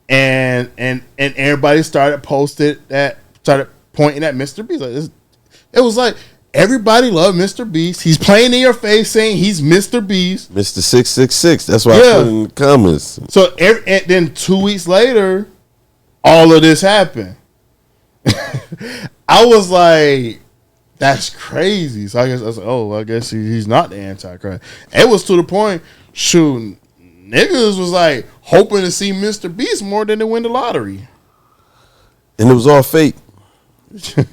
And everybody started pointing at Mr. Beast. Like it was like everybody loved Mr. Beast. He's playing in your face saying he's Mr. Beast. Mr. 666. That's why I put in the comments. So and then 2 weeks later, all of this happened. I was like, that's crazy. So I was like, I guess he's not the Antichrist. It was to the point, shoot, niggas was like hoping to see Mr. Beast more than to win the lottery. And it was all fake.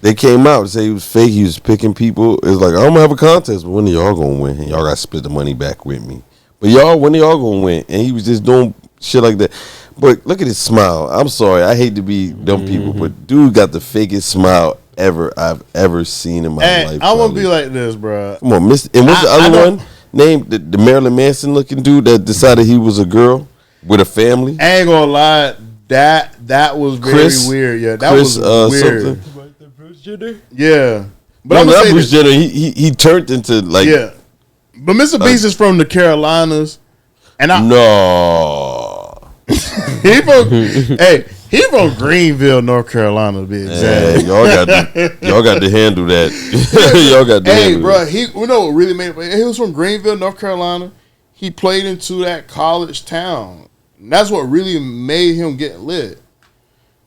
They came out and say he was fake. He was picking people. It was like, I'm going to have a contest, but when are y'all going to win? And y'all got to split the money back with me. But when are y'all going to win? And he was just doing shit like that. But look at his smile. I'm sorry. I hate to be dumb people, but dude got the fakest smile I've ever seen in my life. I want to be like this, bro. Come on, Mr. And what's the other one? Named the Marilyn Manson looking dude that decided he was a girl with a family. I ain't gonna lie, that was very weird. Yeah, that was weird. Bruce Jenner? Yeah, but I'm not Bruce Jenner. He turned into like But Mr. Beast is from the Carolinas, and he from Greenville, North Carolina, to be exact. Y'all got to handle that. Y'all got to handle bro, you know what really made it? He was from Greenville, North Carolina. He played into that college town. And that's what really made him get lit.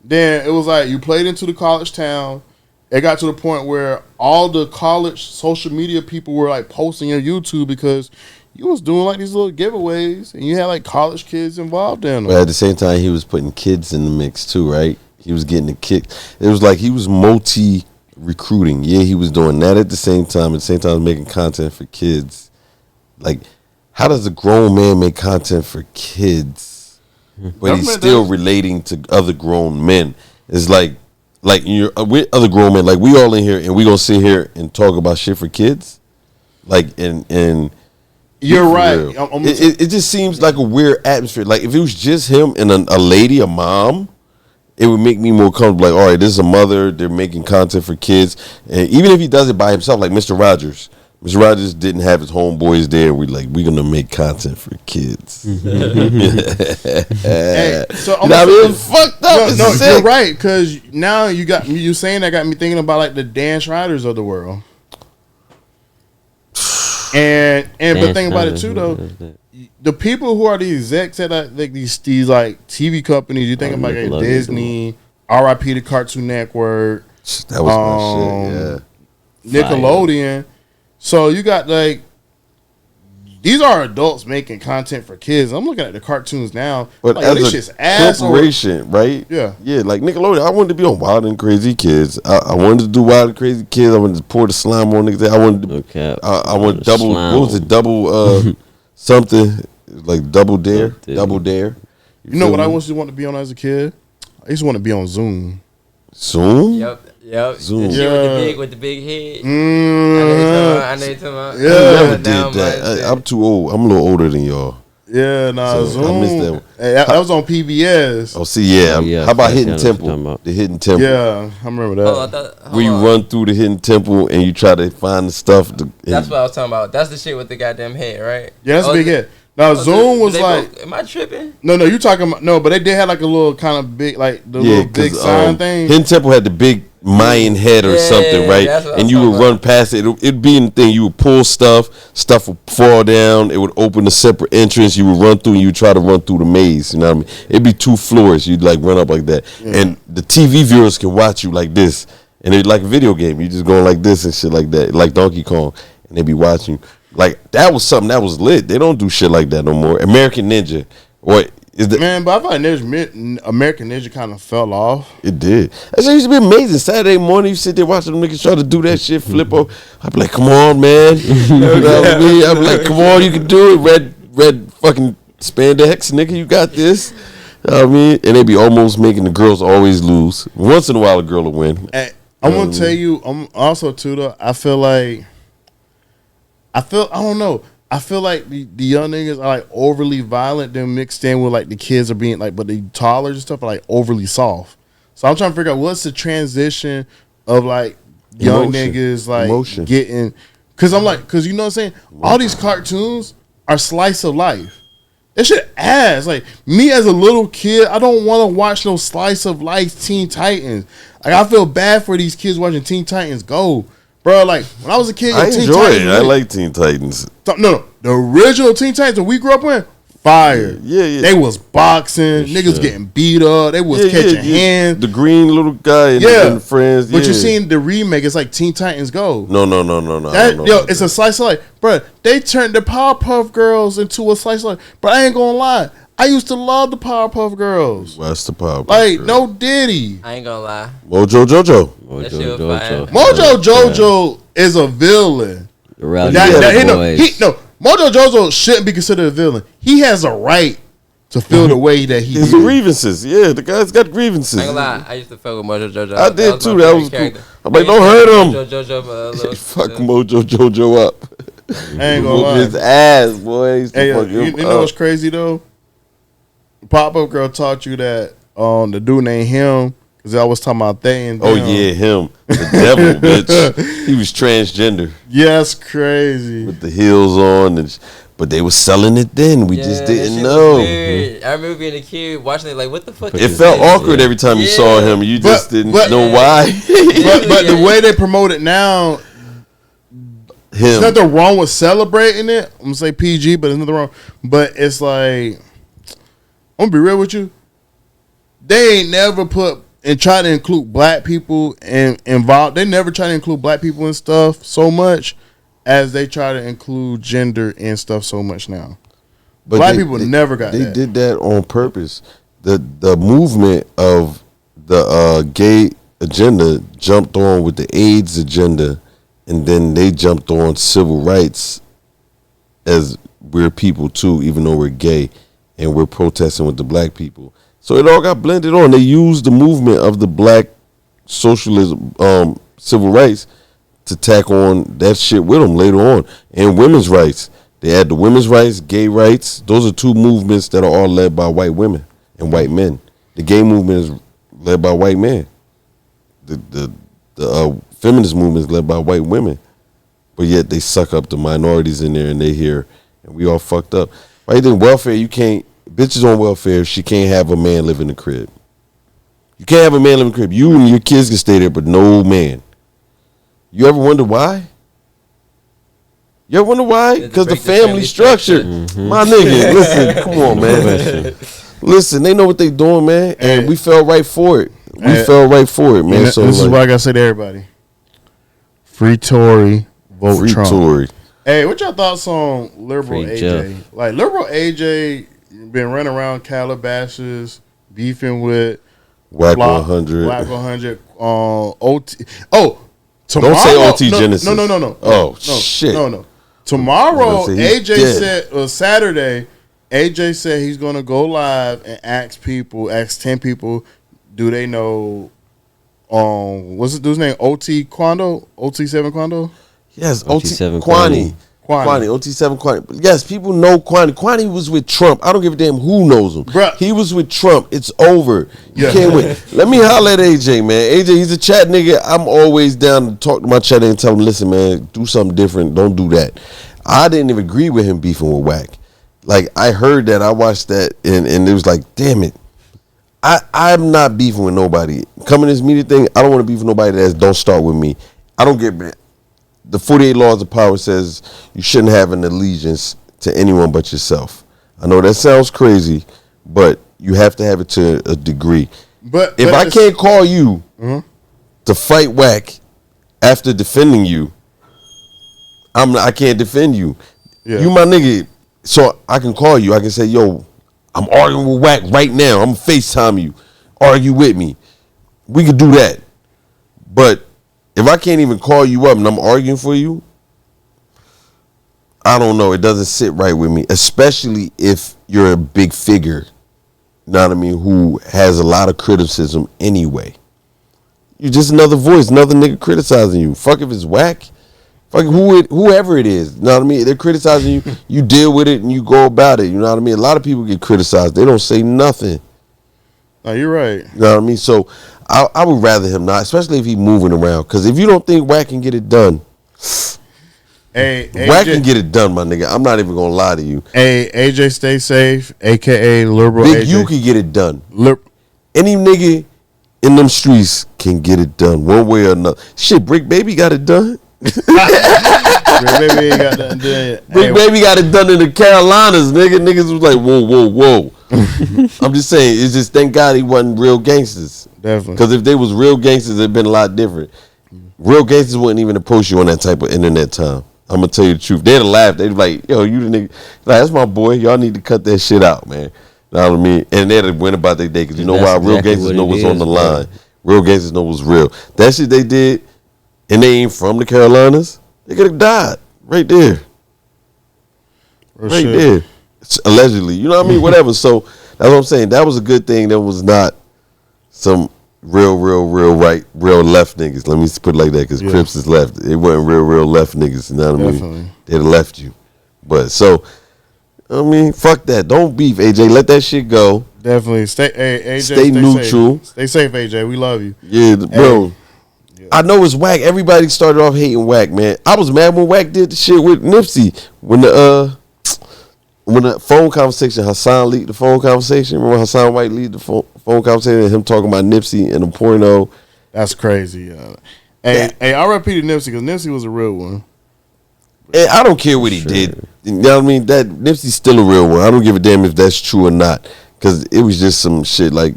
Then it was like you played into the college town. It got to the point where all the college social media people were like posting your YouTube because you was doing like these little giveaways and you had like college kids involved in them. But at the same time, he was putting kids in the mix too, right? He was getting the kick. It was like he was multi-recruiting. Yeah, he was doing that at the same time. At the same time, making content for kids. Like, how does a grown man make content for kids? But he's still relating to other grown men. It's like you're with other grown men. Like, we all in here and we gonna sit here and talk about shit for kids. Like, and you're right. It just seems like a weird atmosphere. Like if it was just him and a lady, a mom, it would make me more comfortable. Like, all right, this is a mother. They're making content for kids, and even if he does it by himself, like Mr. Rogers. Mr. Rogers didn't have his homeboys there. We're gonna make content for kids. Hey, so You know what I mean? It's fucked up. No, It's you're sick. right. Because now you saying that got me thinking about like the dance riders of the world. And but think about it too though. The people who are the execs at like these like TV companies, you think about like Disney, RIP the Cartoon Network, That was my shit. Yeah. Nickelodeon. So you got like these are adults making content for kids. I'm looking at the cartoons now. But like, as this a shit's ass corporation, right? Yeah. Yeah, like Nickelodeon, I wanted to be on Wild and Crazy Kids. I wanted to do Wild and Crazy Kids. I wanted to pour the slime on niggas. I wanted to, Okay. I wanted double, what was it, double something, like Double Dare? Double Dare. You know feel what I me? used to want to be on as a kid? I used to want to be on Zoom. Zoom? Yep. Zoom. The shit Yeah. with the big head. Mm, I know you talking about. Yeah. I never Now did that. my shit. I'm too old. I'm a little older than y'all. yeah, nah, So, Zoom. I missed that one. Hey, that was on PBS. Oh, see, yeah. Oh, yeah, How about I Hidden know what you're talking Temple? about. The Hidden Temple. Yeah, I remember that. Oh, I thought, Where you hold on. run through the Hidden Temple and you try to find the stuff. That's what I was talking about. That's the shit with the goddamn head, right? Yeah, that's Oh, a big the- hit. Now, oh, Zoom the- was they like, broke- am I tripping? no, you talking about, no, but they did have like a little kind of big, like the Yeah, little big because sign thing. Hidden Temple had the big Mayan head or Yeah, something, right? that's what I And was you would talking run about. past it. It'd be in the thing. You would pull stuff would fall down. It would open a separate entrance. You would run through and you would try to run through the maze. You know what I mean? It'd be 2 floors. You'd like run up like that. And the TV viewers can watch you like this. And it's like a video game. You just going like this and shit like that, like Donkey Kong. And they'd be watching you. Like, that was something that was lit. They don't do shit like that no more. American Ninja. What is the Man, but I thought American Ninja kind of fell off. It did. That shit used to be amazing. Saturday morning, you sit there watching them niggas try to do that shit, flip up. I'd be like, come on, man. You know what I mean? I'd be like, come on, you can do it. Red fucking spandex, nigga, you got this. You know what I mean? And they be almost making the girls always lose. Once in a while, a girl will win. And I'm gonna tell you, I'm also too though. I don't know. I feel like the young niggas are like overly violent, then mixed in with like the kids are being like, but the toddlers and stuff are like overly soft. So I'm trying to figure out what's the transition of like young Emotion. niggas like Emotion. getting, cause I'm like, cause you know what I'm saying? All these cartoons are slice of life. That shit ass. Like me as a little kid, I don't want to watch no slice of life Teen Titans. Like I feel bad for these kids watching Teen Titans Go. Bro, like when I was a kid, I Teen enjoy Titans, it. I like Teen Titans. no, the original Teen Titans that we grew up in, fire. Yeah. They was boxing, niggas getting beat up, they was catching hands. The green little guy and, Yeah. and the friends. But yeah. you seen the remake, it's like Teen Titans Go. No. I don't know Yo, about it's that. a slice of life. Bro, they turned the Powerpuff Girls into a slice of life. But I ain't gonna lie, I used to love the Powerpuff Girls. What's the power? Like, no Diddy. I ain't gonna lie. Mojo Jojo. That shit was fire. Mojo Jojo is a villain. The Rowdy That- Boys. Mojo Jojo shouldn't be considered a villain. He has a right to feel the way that he His did. grievances. Yeah, the guy's got grievances. I ain't gonna lie. I used to fuck with Mojo Jojo. I did my too. favorite That was cool. character. I'm like, don't hurt him. Mojo Jojo, little Fuck Mojo Jojo up. I ain't gonna Whoop lie. his ass, boy. He used to Hey, fuck you him know up. what's crazy though? Pop-Up Girl taught you that the dude named him, because I was talking about they and Oh them. yeah, him, the devil, bitch. He was transgender Yeah, that's crazy. with the heels on, but they was selling it then. We just that didn't shit was know. weird. I remember being a kid watching it like, what the fuck It is felt this? awkward every time you saw him. You But- just didn't but- know why. But the way they promote it now, there's Him. nothing wrong with celebrating it. I'm gonna say PG, but there's nothing wrong. But it's like, I'm gonna be real with you. They ain't never put and try to include black people and involved. They never try to include black people and stuff so much as they try to include gender and stuff so much now. But Black people never got They that. did that on purpose. The movement of the gay agenda jumped on with the AIDS agenda, and then they jumped on civil rights as we're people too, even though we're gay and we're protesting with the black people. So it all got blended on. They used the movement of the black socialism, civil rights, to tack on that shit with them later on. And women's rights. They had the women's rights, gay rights. Those are two movements that are all led by white women and white men. The gay movement is led by white men. The feminist movement is led by white women, but yet they suck up the minorities in there, and they here, and we all fucked up. Why you think welfare? You can't. Bitches on welfare. She can't have a man live in the crib. You can't have a man live in the crib. You and your kids can stay there, but no man. You ever wonder why? You ever wonder why? Because the family structure. My nigga, listen, come on, man. Listen, they know what they doing, man, and we fell right for it. We fell right for it, man. So this is what I gotta say to everybody: free Tory, vote free Trump. Tory. Hey, what y'all thoughts on liberal Free AJ? Jeff. Like liberal AJ been running around Calabasas, beefing with Whack 100. Whack 100. OT. Oh, tomorrow. Don't say OT Genesis. No. Oh, shit. No. Tomorrow, I was gonna say AJ he's said, Saturday, AJ said he's going to go live and ask 10 people, do they know, what's the dude's name? OT Quando? OT7 Quando? Yes, OT7 Kwani. OT7 Kwani. Yes, people know Kwani. Kwani was with Trump. I don't give a damn who knows him. Bruh. He was with Trump. It's over. You Yeah. can't win. Let me holler at AJ, man. AJ, he's a chat nigga. I'm always down to talk to my chat and tell him, listen, man, do something different. Don't do that. I didn't even agree with him beefing with Whack. Like, I heard that. I watched that, and it was like, damn it. I'm not beefing with nobody. Coming this media thing, I don't want to beef with nobody that don't start with me. I don't get mad. The 48 Laws of Power says you shouldn't have an allegiance to anyone but yourself. I know that sounds crazy, but you have to have it to a degree. But if I can't call you to fight Whack after defending you, I can't defend you. Yeah. You my nigga, so I can call you. I can say, yo, I'm arguing with Whack right now. I'm FaceTime you. Argue with me. We could do that. But if I can't even call you up and I'm arguing for you, I don't know. It doesn't sit right with me, especially if you're a big figure, you know what I mean, who has a lot of criticism anyway. You're just another voice, another nigga criticizing you. Fuck if it's Whack. Fuck whoever it is. You know what I mean? They're criticizing you. You deal with it and you go about it. You know what I mean? A lot of people get criticized. They don't say nothing. Oh, you're right. You know what I mean? So I would rather him not, especially if he's moving around. Because if you don't think Whack can get it done, Hey, Whack can get it done, my nigga. I'm not even going to lie to you. Hey, AJ, stay safe, a.k.a. liberal Big AJ. you can get it done. Any Any nigga in them streets can get it done one way or another. Shit, Brick Baby got it done. Baby ain't got nothing done. Brick Baby got it done in the Carolinas, nigga. Niggas was like, whoa. I'm just saying, it's just thank God he wasn't real gangsters. Definitely. Because if they was real gangsters, it'd been a lot different. Real gangsters wouldn't even approach you on that type of internet time. I'm gonna tell you the truth. They'd laugh. They'd be like, yo, you the nigga. Like, that's my boy. Y'all need to cut that shit out, man. Know what I mean? And they'd win about their day. Because you know why? Real gangsters know what's on the line. Real gangsters know what's real. That shit they did, and they ain't from the Carolinas, they could have died right there. Right there. Allegedly. You know what I mean? Whatever. So that's what I'm saying. That was a good thing. That was not some real right, real left niggas. Let me put it like that, because Crips is left. It wasn't real left niggas. You know what I mean? They'd have left you. But so, I mean, fuck that. Don't beef, AJ. Let that shit go. Definitely. Stay, AJ, stay neutral. Safe. Stay safe, AJ. We love you. Yeah, bro. Yeah. I know it's Whack. Everybody started off hating Whack, man. I was mad when Whack did the shit with Nipsey. When the phone conversation, Hassan leaked the phone conversation. Remember Hassan White leaked the phone conversation and him talking about Nipsey and the porno. That's crazy. Hey, I repeated Nipsey because Nipsey was a real one. And I don't care what he did. You know what I mean? That Nipsey's still a real one. I don't give a damn if that's true or not. Because it was just some shit I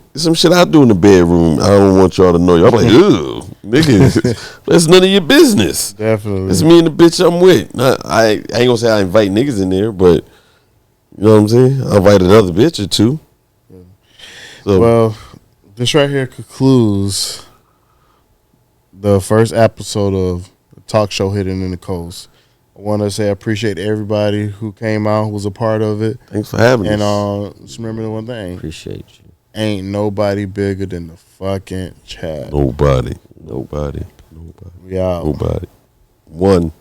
do in the bedroom. I don't want y'all to know. Y'all like, ew, nigga, that's none of your business. Definitely. It's me and the bitch I'm with. I ain't gonna say I invite niggas in there, but you know what I'm saying? I invite another bitch or two. So, well, this right here concludes the first episode of the talk show Hidden in the Coast. I want to say I appreciate everybody who came out, who was a part of it. Thanks for having us. And just remember the one thing. Appreciate you. Ain't nobody bigger than the fucking chat. Nobody. We out. Nobody. One.